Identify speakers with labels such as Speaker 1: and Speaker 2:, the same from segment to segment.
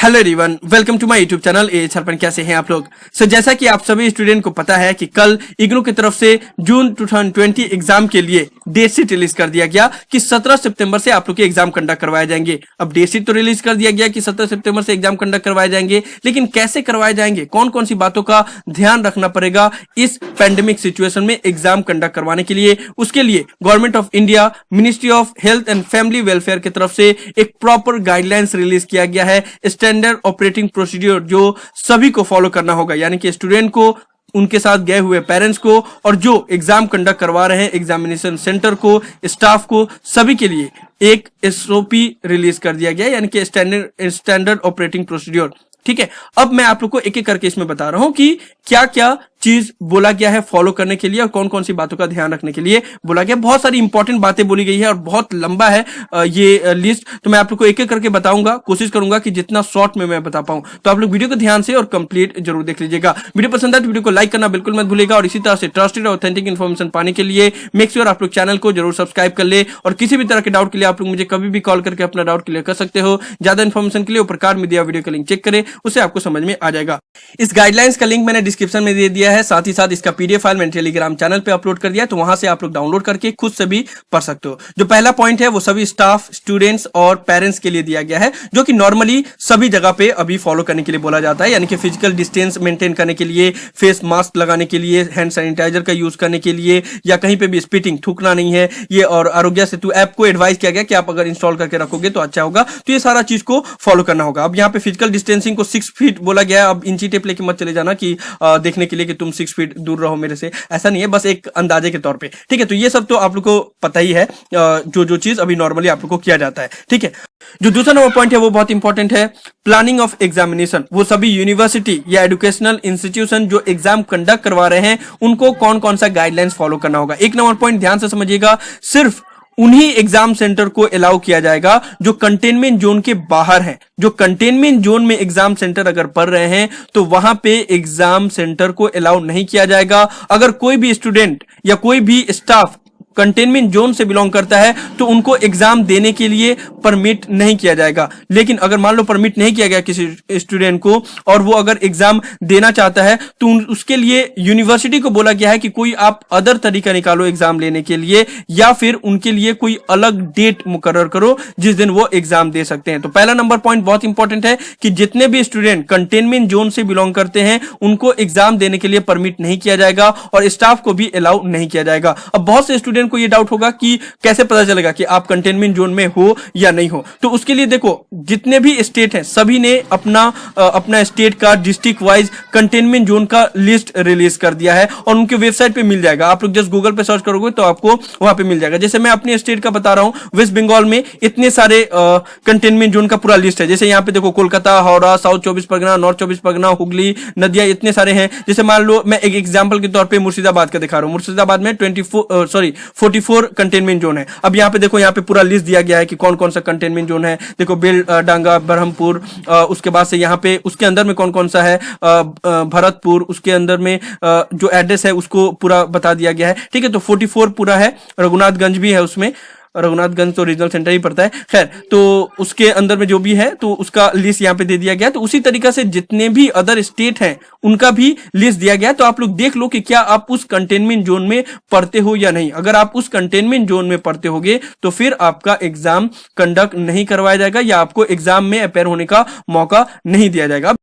Speaker 1: Hello everyone, welcome to my YouTube channel ah हरपन। कैसे हैं आप लोग? जैसा कि आप सभी स्टूडेंट को पता है कि कल इग्नू की तरफ से जून 2020 एग्जाम के लिए डेट शीट रिलीज कर दिया गया कि 17 सितंबर से आप लोग के एग्जाम कंडक्ट करवाए जाएंगे। अब डेट शीट तो रिलीज कर दिया गया कि 17 सितंबर से एग्जाम कंडक्ट करवाए जाएंगे, लेकिन कैसे करवाए जाएंगे, कौन कौन सी बातों का ध्यान रखना पड़ेगा इस पैंडेमिक सिचुएशन में एग्जाम कंडक्ट करवाने के लिए, उसके लिए government of India, ministry of health and family welfare की तरफ से एक प्रॉपर गाइडलाइंस रिलीज किया गया है। स्टैंडर्ड ऑपरेटिंग प्रोसीड्यूर जो सभी को फॉलो करना होगा, यानी कि स्टूडेंट को, उनके साथ गए हुए पेरेंट्स को और जो एग्जाम कंडक्ट करवा रहे हैं एग्जामिनेशन सेंटर को, स्टाफ को, सभी के लिए एक एसओपी रिलीज कर दिया गया, यानी कि स्टैंडर्ड ऑपरेटिंग प्रोसीड्यूर। ठीक है, अब मैं आप लोग को एक एक करके इसमें बता रहा हूं कि क्या क्या चीज बोला गया है फॉलो करने के लिए और कौन कौन सी बातों का ध्यान रखने के लिए बोला गया। बहुत सारी इंपॉर्टेंट बातें बोली गई है और बहुत लंबा है ये लिस्ट, तो मैं आप लोग को एक एक करके बताऊंगा, कोशिश करूंगा कि जितना शॉर्ट में मैं बता पाऊं। तो आप लोग वीडियो को ध्यान से और कंप्लीट जरूर देख लीजिएगा। वीडियो पसंद आए तो वीडियो को लाइक करना बिल्कुल मत भूलिएगा और इसी तरह से ट्रस्टेड और ऑथेंटिक इन्फॉर्मेशन पाने के लिए मेक श्योर आप लोग चैनल को जरूर सब्सक्राइब कर ले। और किसी भी तरह के डाउट के लिए आप लोग मुझे कभी भी कॉल करके अपना डाउट क्लियर कर सकते हो। ज्यादा इन्फॉर्मेशन के लिए ऊपर कार्ड में दिया वीडियो का लिंक चेक करें, उससे आपको समझ में आ जाएगा। इस गाइडलाइंस का लिंक मैंने डिस्क्रिप्शन में दे दिया है, साथ ही साथ इसका पीडीएफ फाइल मैंने टेलीग्राम चैनल पे अपलोड कर दिया है, तो वहां से आप लोग डाउनलोड करके खुद से भी पढ़ सकते हो। जो पहला पॉइंट है वो सभी स्टाफ, स्टूडेंट्स और पेरेंट्स के लिए दिया गया है, जो कि नॉर्मली सभी जगह पे अभी फॉलो करने के लिए बोला जाता है, यानी कि फिजिकल डिस्टेंस मेंटेन करने के लिए, फेस मास्क लगाने के लिए, हैंड सैनिटाइजर का यूज करने के लिए, या कहीं पे भी स्पीटिंग, थूकना नहीं है ये। और आरोग्य सेतु ऐप को एडवाइस किया गया कि आप अगर इंस्टॉल करके रखोगे तो अच्छा होगा, तो ये सारा चीज को फॉलो करना होगा। अब यहाँ पे फिजिकल डिस्टेंसिंग को 6 फीट बोला गया है। अब इंची टेप लेके मत चले जाना कि देखने के लिए कि तुम 6 फीट दूर रहो मेरे से, ऐसा नहीं है, बस एक अंदाजे के तौर पे। ठीक है, तो ये सब तो आप लोग को पता ही है, जो चीज अभी नॉर्मली आप लोग को किया जाता है। ठीक है, जो दूसरा नंबर पॉइंट है वो बहुत इंपॉर्टेंट है, प्लानिंग ऑफ एग्जामिनेशन। वो सभी यूनिवर्सिटी या एजुकेशनल इंस्टीट्यूशन जो एग्जाम कंडक्ट करवा रहे हैं उनको कौन कौन सा गाइडलाइंस फॉलो करना होगा। एक नंबर पॉइंट ध्यान से समझिएगा, सिर्फ उन्हीं एग्जाम सेंटर को अलाउ किया जाएगा जो कंटेनमेंट जोन के बाहर है। जो कंटेनमेंट जोन में एग्जाम सेंटर अगर पढ़ रहे हैं तो वहां पे एग्जाम सेंटर को अलाउ नहीं किया जाएगा। अगर कोई भी स्टूडेंट या कोई भी स्टाफ कंटेनमेंट जोन से बिलोंग करता है तो उनको एग्जाम देने के लिए परमिट नहीं किया जाएगा। लेकिन अगर मान लो परमिट नहीं किया गया किसी स्टूडेंट को और वो अगर एग्जाम देना चाहता है तो उसके लिए यूनिवर्सिटी को बोला गया है कि कोई आप अदर तरीका निकालो एग्जाम लेने के लिए, या फिर उनके लिए कोई अलग डेट मुकर्रर करो जिस दिन वो एग्जाम दे सकते हैं। तो पहला नंबर पॉइंट बहुत इंपॉर्टेंट है कि जितने भी स्टूडेंट कंटेनमेंट जोन से बिलोंग करते हैं उनको एग्जाम देने के लिए परमिट नहीं किया जाएगा और स्टाफ को भी अलाउ नहीं किया जाएगा। अब बहुत से स्टूडेंट को ये डाउट होगा कि कैसे पता चलेगा कि आप कंटेनमेंट जोन में हो या नहीं हो। तो उसके लिए देखो, जितने भी स्टेट हैं सभी ने अपना स्टेट का डिस्ट्रिक्ट वाइज कंटेनमेंट जोन का लिस्ट रिलीज कर दिया है और उनके वेबसाइट पे मिल जाएगा। आप लोग जस्ट गूगल पे सर्च करोगे तो आपको वहां पे मिल जाएगा। जैसे मैं अपने स्टेट का बता रहा हूं, वेस्ट बंगाल में इतने सारे कंटेनमेंट जोन का पूरा लिस्ट है। जैसे यहाँ पे देखो, कोलकाता, हावड़ा, साउथ 24 परगना, नॉर्थ 24 परगना, हुगली, नदिया, इतने सारे हैं। जैसे मान लो मैं एक एग्जाम्पल के तौर पर मुर्शिदाबाद का दिखा रहा हूँ। मुर्शिदाबाद में 44 कंटेनमेंट जोन है। अब यहाँ पे देखो, यहाँ पे पूरा लिस्ट दिया गया है कि कौन कौन सा कंटेनमेंट जोन है। देखो, बेल डांगा, बरहमपुर, उसके बाद से यहाँ पे उसके अंदर में कौन कौन सा है, भरतपुर, उसके अंदर में जो एड्रेस है उसको पूरा बता दिया गया है। ठीक है, तो 44 पूरा है। रघुनाथगंज भी है उसमें, रघुनाथगंज तो रीजनल सेंटर ही पड़ता है। खैर, तो उसके अंदर में जो भी है तो उसका लिस्ट यहाँ पे दे दिया गया। तो उसी तरीका से जितने भी अदर स्टेट हैं उनका भी लिस्ट दिया गया। तो आप लोग देख लो कि क्या आप उस कंटेनमेंट जोन में पढ़ते हो या नहीं। अगर आप उस कंटेनमेंट जोन में पढ़ते होगे तो फिर आपका एग्जाम कंडक्ट नहीं करवाया जाएगा या आपको एग्जाम में अपेयर होने का मौका नहीं दिया जाएगा।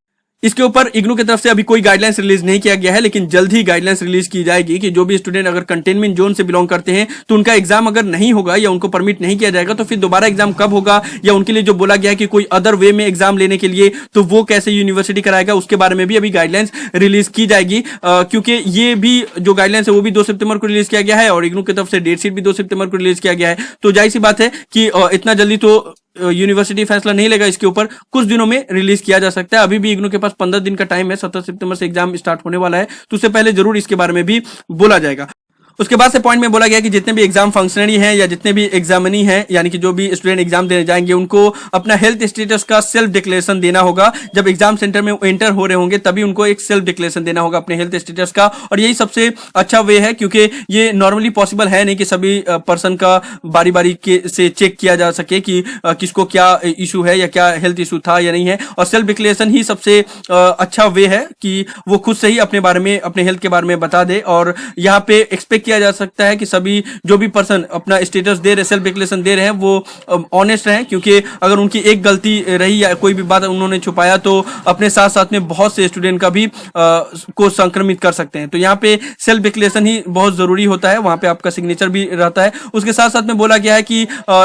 Speaker 1: इसके ऊपर इग्नू की तरफ से अभी कोई गाइडलाइंस रिलीज नहीं किया गया है, लेकिन जल्द ही गाइडलाइंस रिलीज की जाएगी कि जो भी स्टूडेंट अगर कंटेनमेंट जोन से बिलोंग करते हैं तो उनका एग्जाम अगर नहीं होगा या उनको परमिट नहीं किया जाएगा तो फिर दोबारा एग्जाम कब होगा, या उनके लिए जो बोला गया है कि कोई अदर वे में एग्जाम लेने के लिए तो वो कैसे यूनिवर्सिटी कराएगा, उसके बारे में भी अभी गाइडलाइंस रिलीज की जाएगी। क्योंकि ये भी जो गाइडलाइंस है वो भी 2 सितंबर को रिलीज किया गया है और इग्नू की तरफ से डेट शीट भी 2 सितंबर को रिलीज किया गया है। तो जाहिर सी बात है कि इतना जल्दी तो यूनिवर्सिटी फैसला नहीं लेगा, इसके ऊपर कुछ दिनों में रिलीज किया जा सकता है। अभी भी इग्नू के पास 15 दिन का टाइम है, 17 सितंबर से एग्जाम स्टार्ट होने वाला है, तो उससे पहले जरूर इसके बारे में भी बोला जाएगा। उसके बाद से पॉइंट में बोला गया कि जितने भी एग्जाम फंक्शनरी हैं या जितने भी एग्जामिनी हैं, यानी कि जो भी स्टूडेंट एग्जाम देने जाएंगे, उनको अपना हेल्थ स्टेटस का सेल्फ डिक्लेरेशन देना होगा। जब एग्जाम सेंटर में एंटर हो रहे होंगे तभी उनको एक सेल्फ डिक्लेरेशन देना होगा अपने हेल्थ स्टेटस का, और यही सबसे अच्छा वे है, क्योंकि ये नॉर्मली पॉसिबल है नहीं कि सभी पर्सन का बारी बारी के से चेक किया जा सके कि किसको क्या इशू है या क्या हेल्थ इशू था या नहीं है। और सेल्फ डिक्लेरेशन ही सबसे अच्छा वे है कि वो खुद से ही अपने बारे में, अपने हेल्थ के बारे में बता दे। और यहाँ पे एक्सपेक्ट किया जा सकता है कि सभी जो भी पर्सन अपना स्टेटस दे रहे, सेल्फ डिक्लेरेशन दे रहे हैं, वो ऑनेस्ट रहें, क्योंकि अगर उनकी एक गलती रही या कोई भी बात उन्होंने छुपाया तो अपने साथ साथ में बहुत से स्टूडेंट का भी को संक्रमित कर सकते हैं। तो यहाँ पे सेल्फ डिक्लेरेशन ही बहुत जरूरी होता है, वहां पे आपका सिग्नेचर भी रहता है। उसके साथ साथ में बोला गया है कि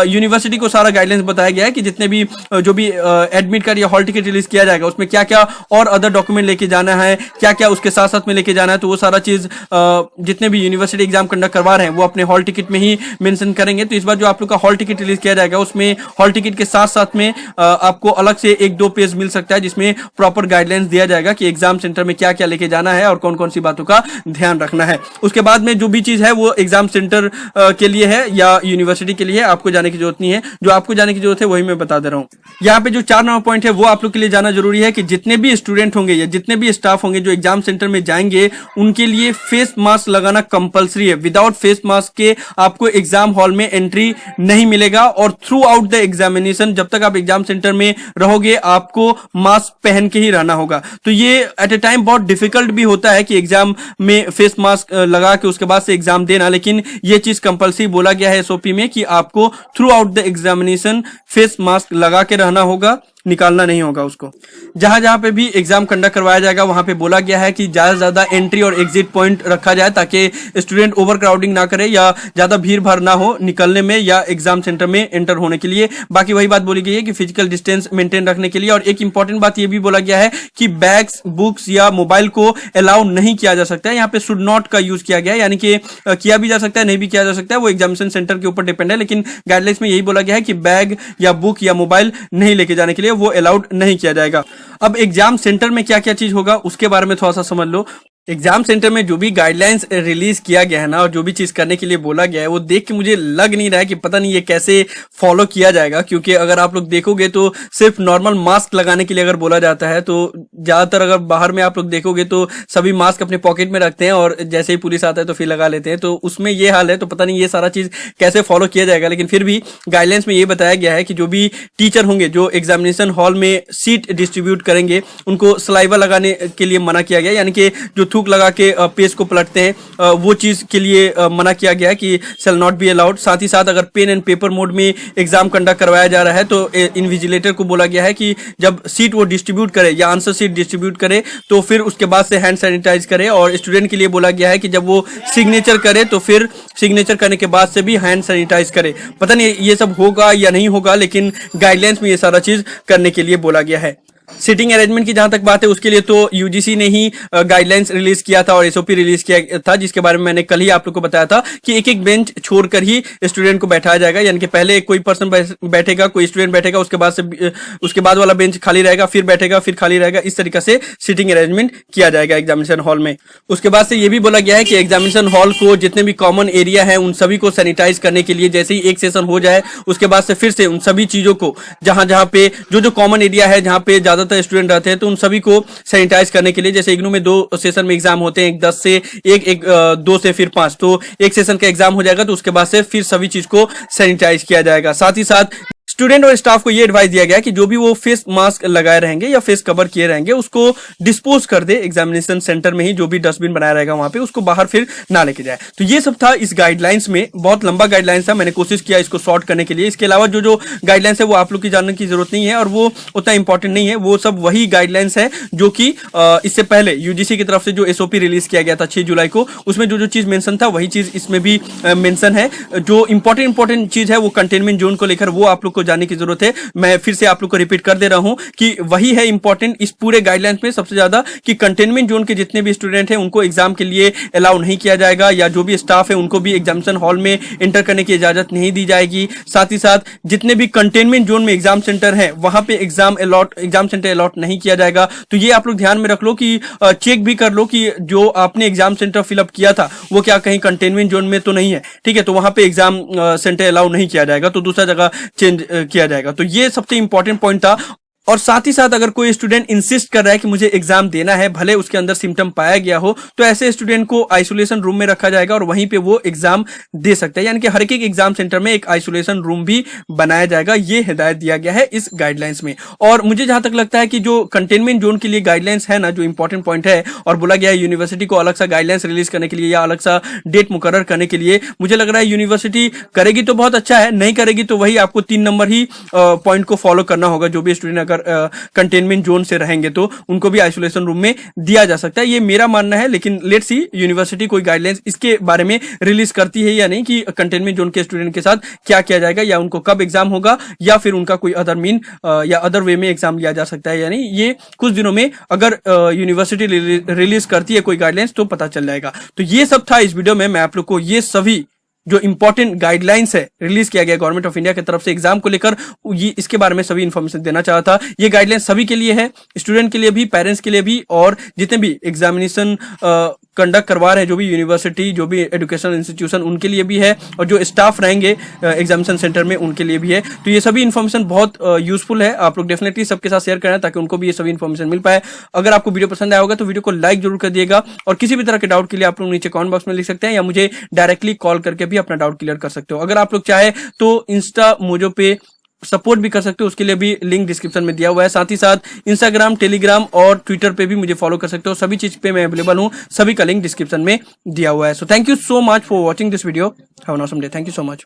Speaker 1: यूनिवर्सिटी को सारा गाइडलाइंस बताया गया है कि जितने भी जो भी एडमिट कार्ड या हॉल टिकट रिलीज किया जाएगा उसमें क्या क्या और अदर डॉक्यूमेंट लेके जाना है, क्या क्या उसके साथ साथ में लेके जाना है। तो वो सारा चीज जितने भी यूनिवर्सिटी एग्जाम कंडक्ट करवा रहे हैं वो अपने हॉल टिकट में ही मेंशन करेंगे। तो इस बार जो आप लोग का हॉल टिकट रिलीज किया जाएगा उसमें हॉल टिकट के साथ साथ में आपको अलग से 1-2 पेज मिल सकता है जिसमें प्रॉपर गाइडलाइंस दिया जाएगा कि एग्जाम सेंटर में क्या क्या लेके जाना है और कौन कौन सी बातों का ध्यान रखना है। उसके बाद में जो भी चीज है वो एग्जाम सेंटर के लिए है या यूनिवर्सिटी के लिए, आपको जाने की जरूरत नहीं है। जो आपको जाने की जरूरत है वही मैं बता दे रहा हूँ। यहाँ पे जो 4 नंबर पॉइंट है वो आप लोग के लिए जाना जरूरी है कि जितने भी स्टूडेंट होंगे या जितने भी स्टाफ होंगे जो एग्जाम सेंटर में जाएंगे उनके लिए फेस मास्क लगाना कंपलसरी है। विदाउट फेस मास्क के आपको एग्जाम हॉल में एंट्री नहीं मिलेगा, और थ्रू आउट द एग्जामिनेशन जब तक आप एग्जाम सेंटर में रहोगे आपको मास्क पहन के ही रहना होगा। तो ये एट ए टाइम बहुत डिफिकल्ट भी होता है कि एग्जाम में फेस मास्क लगा के उसके बाद से एग्जाम देना, लेकिन ये चीज कंपलसरी बोला गया है एसओपी में कि आपको through out the examination face mask लगा के रहना होगा, निकालना नहीं होगा उसको। जहां जहां पे भी एग्जाम कंडक्ट करवाया जाएगा वहां पे बोला गया है कि ज्यादा से ज्यादा एंट्री और एग्जिट पॉइंट रखा जाए ताकि स्टूडेंट ओवर क्राउडिंग ना करे या ज्यादा भीड़ भाड़ ना हो निकलने में या एग्जाम सेंटर में एंटर होने के लिए। बाकी वही बात बोली गई है कि फिजिकल डिस्टेंस मेंटेन रखने के लिए। और एक इंपॉर्टेंट बात ये भी बोला गया है कि बैग्स, बुक्स या मोबाइल को अलाउ नहीं किया जा सकता है। यहाँ पे शुड नॉट का यूज किया गया है, यानी कि किया भी जा सकता है, नहीं भी किया जा सकता है, वो एग्जामिनेशन सेंटर के ऊपर डिपेंड है। लेकिन गाइडलाइंस में यही बोला गया है कि बैग या बुक या मोबाइल नहीं लेके जाने के लिए वो अलाउड नहीं किया जाएगा। अब एग्जाम सेंटर में क्या क्या चीज होगा उसके बारे में थोड़ा सा समझ लो। एग्जाम सेंटर में जो भी गाइडलाइंस रिलीज किया गया है ना, और जो भी चीज करने के लिए बोला गया है, वो देख के मुझे लग नहीं रहा है कि पता नहीं ये कैसे फॉलो किया जाएगा। क्योंकि अगर आप लोग देखोगे तो सिर्फ नॉर्मल मास्क लगाने के लिए अगर बोला जाता है तो ज्यादातर अगर बाहर में आप लोग देखोगे तो सभी मास्क अपने पॉकेट में रखते हैं और जैसे ही पुलिस आता है तो फिर लगा लेते हैं। तो उसमें ये हाल है, तो पता नहीं ये सारा चीज कैसे फॉलो किया जाएगा। लेकिन फिर भी गाइडलाइंस में ये बताया गया है कि जो भी टीचर होंगे जो एग्जामिनेशन हॉल में सीट डिस्ट्रीब्यूट करेंगे उनको सलाइवा लगाने के लिए मना किया गया, यानी कि जो थूक लगा के पेज को पलटते हैं वो चीज के लिए मना किया गया है कि शैल नॉट बी अलाउड। साथ ही साथ अगर पेन एंड पेपर मोड में एग्जाम कंडक्ट करवाया जा रहा है तो इन्विजिलेटर को बोला गया है कि जब सीट वो डिस्ट्रीब्यूट करे या आंसर सीट डिस्ट्रीब्यूट करे तो फिर उसके बाद से हैंड सैनिटाइज करे। और स्टूडेंट के लिए बोला गया है कि जब वो सिग्नेचर करे तो फिर सिग्नेचर करने के बाद से भी हैंड सैनिटाइज करे। पता नहीं ये सब होगा या नहीं होगा, लेकिन गाइडलाइंस में ये सारा चीज करने के लिए बोला गया है। सीटिंग अरेंजमेंट की जहां तक बात है उसके लिए तो यूजीसी ने ही गाइडलाइंस रिलीज किया था और एसओपी रिलीज किया था, जिसके बारे में मैंने कल ही आप लोग को बताया था कि एक एक बेंच छोड़कर ही स्टूडेंट को बैठाया जाएगा। यानी कि पहले कोई पर्सन बैठेगा, कोई स्टूडेंट बैठेगा, उसके बाद वाला बेंच खाली रहेगा, फिर बैठेगा, फिर खाली रहेगा। इस तरीके से सीटिंग अरेंजमेंट किया जाएगा एग्जामिनेशन हॉल में। उसके बाद से ये भी बोला गया है कि एग्जामिनेशन हॉल को जितने भी कॉमन एरिया है उन सभी को सैनिटाइज करने के लिए जैसे ही एक सेशन हो जाए उसके बाद से फिर से उन सभी चीजों को जहां जहां पे जो कॉमन एरिया है जहां पे ज्यादातर स्टूडेंट रहते हैं तो उन सभी को सैनिटाइज करने के लिए, जैसे इग्नू में 2 सेशन में एग्जाम होते हैं, एक 10 से 2 से फिर 5, तो एक सेशन का एग्जाम हो जाएगा तो उसके बाद से फिर सभी चीज को सैनिटाइज किया जाएगा। साथ ही साथ स्टूडेंट और स्टाफ को यह एडवाइस दिया गया कि जो भी वो फेस मास्क लगाए रहेंगे या फेस कवर किए रहेंगे उसको डिस्पोज कर दे एग्जामिनेशन सेंटर में ही, जो भी डस्टबिन बनाया रहेगा वहां पे उसको बाहर फिर ना लेके जाए। तो ये सब था इस गाइडलाइंस में। बहुत लंबा गाइडलाइंस था, मैंने कोशिश किया इसको शॉर्ट करने के लिए। इसके अलावा जो गाइडलाइंस है वो आप लोग की जानने की जरूरत नहीं है और वो उतना इंपॉर्टेंट नहीं है। वो सब वही गाइडलाइंस है जो कि इससे पहले यूजीसी की तरफ से जो एसओपी रिलीज किया गया था 6 जुलाई को, उसमें जो चीज मेंशन था वही चीज इसमें भी मेंशन है। जो इंपॉर्टेंट चीज है वो कंटेनमेंट जोन को लेकर वो आप लोग को को जानने की जरूरत है। मैं फिर से आप लोग को रिपीट कर दे रहा हूं कि वही है इंपॉर्टेंट इस पूरे गाइडलाइंस में सबसे ज्यादा, कि कंटेनमेंट जोन के जितने भी स्टूडेंट हैं उनको एग्जाम के लिए अलाउ नहीं किया जाएगा, या जो भी स्टाफ है उनको भी एग्जामिनेशन हॉल में एंटर करने की इजाजत नहीं दी जाएगी। साथ ही साथ जितने भी कंटेनमेंट जोन में एग्जाम सेंटर है वहां पे एग्जाम सेंटर अलॉट नहीं किया जाएगा। तो ये आप लोग ध्यान में रख लो कि चेक भी कर लो कि जो आपने एग्जाम सेंटर फिलअप किया था वो क्या कहीं कंटेनमेंट जोन में तो नहीं है, ठीक है, तो वहां पे एग्जाम सेंटर अलाउ नहीं किया जाएगा, तो दूसरा जगह चेंज किया जाएगा। तो ये सबसे इंपॉर्टेंट पॉइंट था। और साथ ही साथ अगर कोई स्टूडेंट इंसिस्ट कर रहा है कि मुझे एग्जाम देना है, भले उसके अंदर सिम्टम पाया गया हो, तो ऐसे स्टूडेंट को आइसोलेशन रूम में रखा जाएगा और वहीं पे वो एग्जाम दे सकता है। यानी कि हर एक एग्जाम सेंटर में एक आइसोलेशन रूम भी बनाया जाएगा, ये हिदायत दिया गया है इस गाइडलाइंस में। और मुझे जहां तक लगता है कि जो कंटेनमेंट जोन के लिए गाइडलाइंस है ना, जो इंपॉर्टेंट पॉइंट है, और बोला गया है यूनिवर्सिटी को अलग सा गाइडलाइंस रिलीज करने के लिए या अलग सा डेट मुकर्रर करने के लिए, मुझे लग रहा है यूनिवर्सिटी करेगी तो बहुत अच्छा है, नहीं करेगी तो वही आपको 3 नंबर ही पॉइंट को फॉलो करना होगा। जो भी स्टूडेंट अगर कंटेनमेंट जोन से रहेंगे तो उनको भी आइसोलेशन रूम में दिया जा सकता है, ये मेरा मानना है। लेकिन लेट्स सी यूनिवर्सिटी कोई गाइडलाइंस इसके बारे में रिलीज करती है या नहीं, कि कंटेनमेंट जोन के स्टूडेंट के साथ क्या किया जाएगा, या उनको कब एग्जाम होगा, या फिर उनका कोई अदर मीन या अदर वे में एग्जाम लिया जा सकता है या नहीं। ये कुछ दिनों में अगर यूनिवर्सिटी रिलीज करती है कोई गाइडलाइंस तो पता चल जाएगा। तो ये सब था इस वीडियो में। मैं आप लोग को ये सभी जो इंपॉर्टेंट गाइडलाइंस है रिलीज किया गया गवर्नमेंट ऑफ इंडिया की तरफ से एग्जाम को लेकर, ये इसके बारे में सभी इंफॉर्मेशन देना चाहा था। ये गाइडलाइंस सभी के लिए है, स्टूडेंट के लिए भी, पेरेंट्स के लिए भी, और जितने भी एग्जामिनेशन कंडक्ट करवा रहे हैं, जो भी यूनिवर्सिटी, जो भी एजुकेशनल इंस्टीट्यूशन, उनके लिए भी है, और जो स्टाफ रहेंगे एग्जामिनेशन सेंटर में उनके लिए भी है। तो ये सभी इन्फॉर्मेशन बहुत यूजफुल है, आप लोग डेफिनेटली सबके साथ शेयर करें ताकि उनको भी ये सभी इन्फॉर्मेशन मिल पाए। अगर आपको वीडियो पसंद आया होगा तो वीडियो को लाइक जरूर कर दिएगा, और किसी भी तरह के डाउट के लिए आप लोग नीचे कमेंट बॉक्स में लिख सकते हैं, या मुझे डायरेक्टली कॉल करके भी अपना डाउट क्लियर कर सकते हो। अगर आप लोग चाहे तो इंस्टा मोजो पे सपोर्ट भी कर सकते हो, उसके लिए भी लिंक डिस्क्रिप्शन में दिया हुआ है। साथ ही साथ इंस्टाग्राम, टेलीग्राम और ट्विटर पे भी मुझे फॉलो कर सकते हो, सभी चीज पे मैं अवेलेबल हूं, सभी का लिंक डिस्क्रिप्शन में दिया हुआ है। So thank you so much for watching this video, have an awesome day, thank you so much.